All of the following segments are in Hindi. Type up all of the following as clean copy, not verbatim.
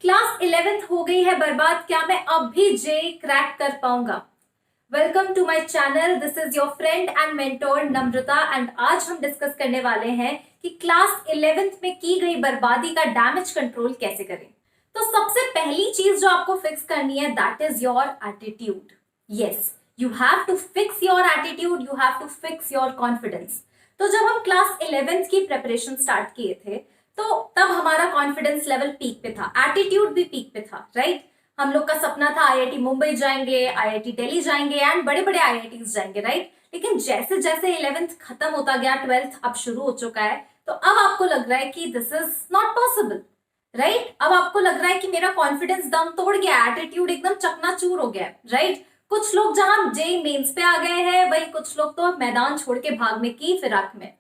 क्लास 11th हो गई है बर्बाद, क्या मैं अब भी जे क्रैक कर पाऊंगा? Welcome to my channel, this is your friend and mentor Namrata and आज हम डिस्कस करने वाले हैं कि क्लास 11th में की गई बर्बादी का डैमेज कंट्रोल कैसे करें। तो सबसे पहली चीज जो आपको फिक्स करनी है that is your attitude. Yes, you have to fix your attitude, you have to fix your confidence. तो जब हम क्लास 11th की प्रिपरेशन स्टार्ट किए थे तो तब हमारा कॉन्फिडेंस लेवल पीक पे था, एटीट्यूड भी पीक पे था, राइट? हम लोग का सपना था आईआईटी मुंबई जाएंगे, आईआईटी दिल्ली जाएंगे एंड बड़े बड़े आईआईटीज जाएंगे, राइट? लेकिन जैसे जैसे 11th खत्म होता गया, 12th अब शुरू हो चुका है, तो अब आपको लग रहा है कि this is not possible, right? अब आपको लग रहा है कि मेरा कॉन्फिडेंस दम तोड़ गया, एटीट्यूड एकदम चकनाचूर हो गया, राइट? कुछ लोग जहां जेई मेंस पे आ गए हैं, वही कुछ लोग तो मैदान छोड़ के भागने की फिराक में।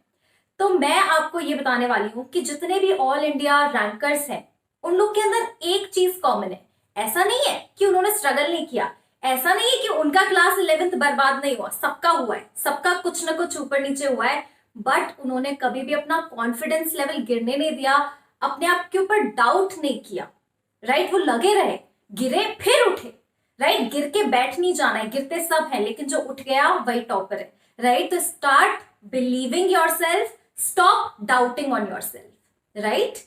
तो मैं आपको ये बताने वाली हूं कि जितने भी ऑल इंडिया रैंकर्स हैं उन लोग के अंदर एक चीज कॉमन है। ऐसा नहीं है कि उन्होंने स्ट्रगल नहीं किया, ऐसा नहीं है कि उनका क्लास 11th बर्बाद नहीं हुआ, सबका हुआ है, सबका कुछ ना कुछ ऊपर नीचे हुआ है, बट उन्होंने कभी भी अपना कॉन्फिडेंस लेवल गिरने नहीं दिया, अपने आप के ऊपर डाउट नहीं किया, राइट? वो लगे रहे, गिरे फिर उठे, राइट? गिर के बैठ नहीं जाना है, गिरते सब है लेकिन जो उठ गया वही टॉपर है, राइट? तो start believing your self, stop doubting on your self, right?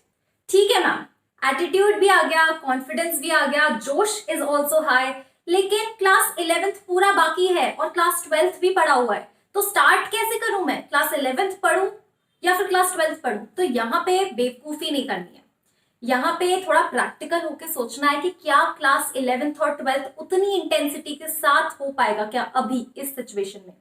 ठीक है मैम, एटीट्यूड भी आ गया, कॉन्फिडेंस भी आ गया, जोश इज ऑल्सो हाई, लेकिन क्लास 11th पूरा बाकी है और क्लास 12th भी पड़ा हुआ है। तो स्टार्ट कैसे करूं मैं? क्लास 11th पढ़ूं या फिर क्लास 12th पढ़ूं? तो यहाँ पे बेवकूफी नहीं करनी है, यहाँ पे थोड़ा प्रैक्टिकल होके सोचना है कि क्या क्लास 11th और 12th उतनी इंटेंसिटी के साथ हो पाएगा क्या अभी इस सिचुएशन में।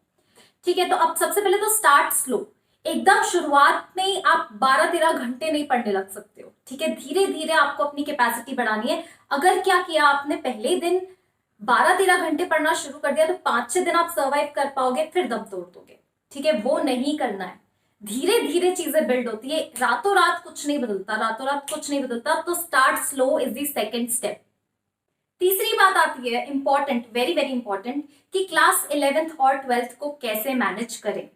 ठीक है, तो अब सबसे पहले तो स्टार्ट स्लो, एकदम शुरुआत में आप 12-13 घंटे नहीं पढ़ने लग सकते हो, ठीक है? धीरे धीरे आपको अपनी कैपेसिटी बढ़ानी है। अगर क्या किया आपने, पहले दिन 12-13 घंटे पढ़ना शुरू कर दिया तो 5-6 दिन आप सर्वाइव कर पाओगे, फिर दम तोड़ दोगे, ठीक है? वो नहीं करना है, धीरे धीरे चीजें बिल्ड होती है, रातों रात कुछ नहीं बदलता, रातों रात कुछ नहीं बदलता। तो start slow is the second step. तीसरी बात आती है इंपॉर्टेंट, वेरी वेरी इंपॉर्टेंट, कि क्लास 11th और 12th को कैसे मैनेज करें।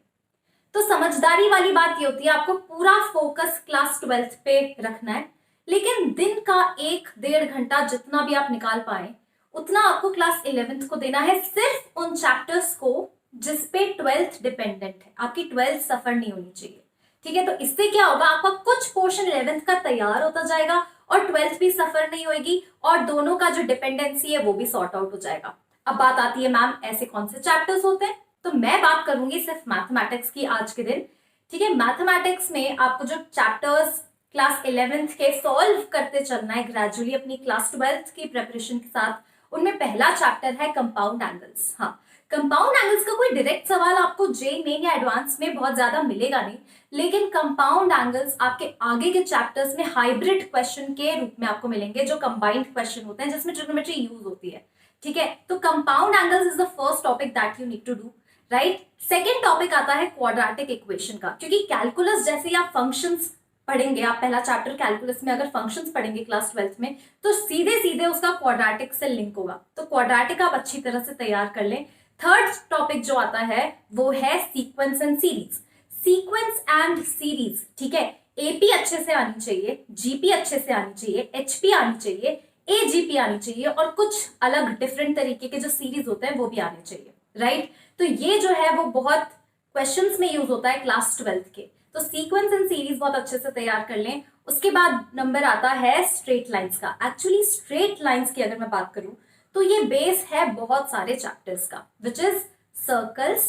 तो समझदारी वाली बात ये होती है आपको पूरा फोकस क्लास 12th पे रखना है, लेकिन दिन का 1-1.5 घंटा जितना भी आप निकाल पाए उतना आपको क्लास 11th को देना है, सिर्फ उन चैप्टर्स को जिसपे 12th डिपेंडेंट है। आपकी 12th सफर नहीं होनी चाहिए, ठीक है? तो इससे क्या होगा, आपका कुछ पोर्शन 11th का तैयार होता जाएगा और 12th भी सफर नहीं होगी और दोनों का जो डिपेंडेंसी है वो भी सॉर्ट आउट हो जाएगा। अब बात आती है मैम ऐसे कौन से चैप्टर्स होते हैं, तो मैं बात करूंगी सिर्फ मैथमेटिक्स की आज के दिन, ठीक है? मैथमेटिक्स में आपको जो चैप्टर्स क्लास 11th के सॉल्व करते चलना है ग्रेजुअली अपनी क्लास 12th की प्रिपरेशन के साथ, उनमें पहला चैप्टर है कंपाउंड एंगल्स। हाँ, कंपाउंड एंगल्स का कोई डायरेक्ट सवाल आपको जेईई मेन या एडवांस में बहुत ज्यादा मिलेगा नहीं, लेकिन कंपाउंड एंगल्स आपके आगे के चैप्टर्स में हाइब्रिड क्वेश्चन के रूप में आपको मिलेंगे, जो कंबाइंड क्वेश्चन होते हैं जिसमें ट्रिग्नोमेट्री यूज होती है, ठीक है? तो compound angles is the first topic that you need to do, right? Second topic आता है क्वाड्रेटिक इक्वेशन का, क्योंकि कैलकुलस जैसे आप फंक्शंस पढ़ेंगे, आप पहला चैप्टर कैलकुलस में अगर फंक्शंस पढ़ेंगे क्लास 12th में, तो सीधे सीधे उसका क्वाड्रेटिक से लिंक होगा, तो क्वाड्रेटिक आप अच्छी तरह से तैयार कर लें। थर्ड टॉपिक जो आता है वो है sequence and series, sequence and series, ठीक है? एपी अच्छे से आनी चाहिए, जीपी अच्छे से आनी चाहिए, एचपी आनी चाहिए, एजीपी आनी चाहिए और कुछ अलग डिफरेंट तरीके के जो सीरीज होते हैं वो भी आने चाहिए, राइट? तो ये जो है वो बहुत क्वेश्चंस में यूज होता है क्लास 12th के, तो सीक्वेंस एंड सीरीज बहुत अच्छे से तैयार कर लें। उसके बाद नंबर आता है स्ट्रेट लाइंस का। एक्चुअली स्ट्रेट लाइंस की अगर मैं बात करूं तो ये बेस है बहुत सारे चैप्टर्स का, विच इज सर्कल्स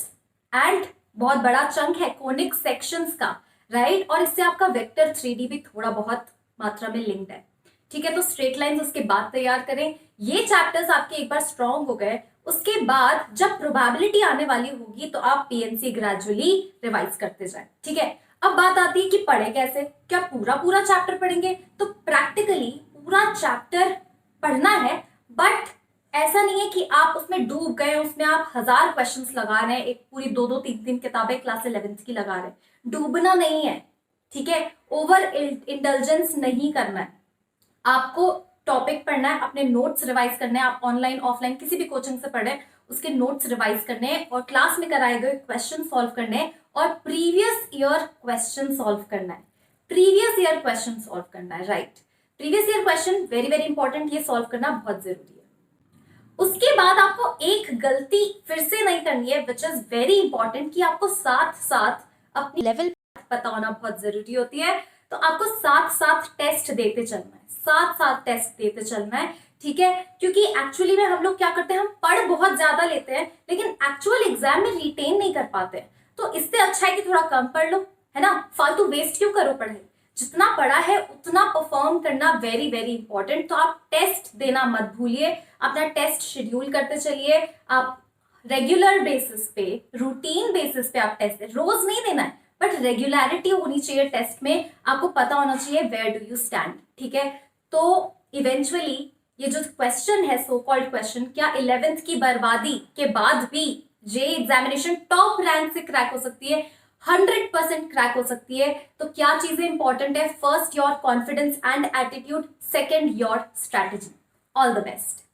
एंड बहुत बड़ा चंक है कोनिक सेक्शंस का, राइट? और इससे आपका वेक्टर 3D भी थोड़ा बहुत मात्रा में लिंक्ड है, ठीक है? तो स्ट्रेट लाइंस उसके बाद तैयार करें। ये चैप्टर्स आपके एक बार स्ट्रॉन्ग हो गए, उसके बाद जब प्रोबेबिलिटी आने वाली होगी तो आप पीएनसी ग्रेजुअली रिवाइज करते जाएं, ठीक है? अब बात आती है कि पढ़े कैसे, क्या पूरा पूरा चैप्टर पढ़ेंगे? तो प्रैक्टिकली पूरा चैप्टर पढ़ना है, बट ऐसा नहीं है कि आप उसमें डूब गए, उसमें आप 1000 क्वेश्चंस लगा रहे हैं, एक पूरी 2-2 3-3 किताबें क्लास 11th की लगा रहे हैं, डूबना नहीं है, ठीक है? ओवर इंडल्जेंस नहीं करना है, आपको टॉपिक पढ़ना है, अपने नोट्स रिवाइज करने हैं, आप ऑनलाइन ऑफलाइन किसी भी कोचिंग से पढ़े उसके नोट्स रिवाइज करने हैं और क्लास में कराए गए क्वेश्चन सॉल्व करने हैं और प्रीवियस ईयर क्वेश्चन सॉल्व करना है, प्रीवियस ईयर क्वेश्चन सॉल्व करना है, right? Previous year question very very important, ये सॉल्व करना बहुत जरूरी है। उसके बाद आपको एक गलती फिर से नहीं करनी है, विच इज वेरी इंपॉर्टेंट, कि आपको साथ साथ अपनी लेवल पता होना बहुत जरूरी होती है। तो आपको साथ साथ टेस्ट देते चलना है, साथ साथ टेस्ट देते चलना है, ठीक है। क्योंकि एक्चुअली में हम लोग क्या करते हैं, हम पढ़ बहुत ज्यादा लेते हैं लेकिन एक्चुअल एग्जाम में रिटेन नहीं कर पाते हैं। तो इससे अच्छा है कि थोड़ा कम पढ़ लो, है ना, फालतू वेस्ट क्यों करो पढ़ाई। जितना पढ़ा है उतना परफॉर्म करना वेरी वेरी इंपॉर्टेंट। तो आप टेस्ट देना मत भूलिए, अपना टेस्ट शेड्यूल करते चलिए। आप रेगुलर बेसिस पे, रूटीन बेसिस पे आप टेस्ट, रोज नहीं देना है बट रेगुलरिटी होनी चाहिए टेस्ट में। आपको पता होना चाहिए वेयर डू यू स्टैंड, ठीक है। तो इवेंचुअली ये जो क्वेश्चन है, सो कॉल्ड क्वेश्चन, क्या 11th की बर्बादी के बाद भी जे एग्जामिनेशन टॉप रैंक से क्रैक हो सकती है? 100% क्रैक हो सकती है। तो क्या चीजें इंपॉर्टेंट है? First your confidence and attitude, second your strategy. All the best.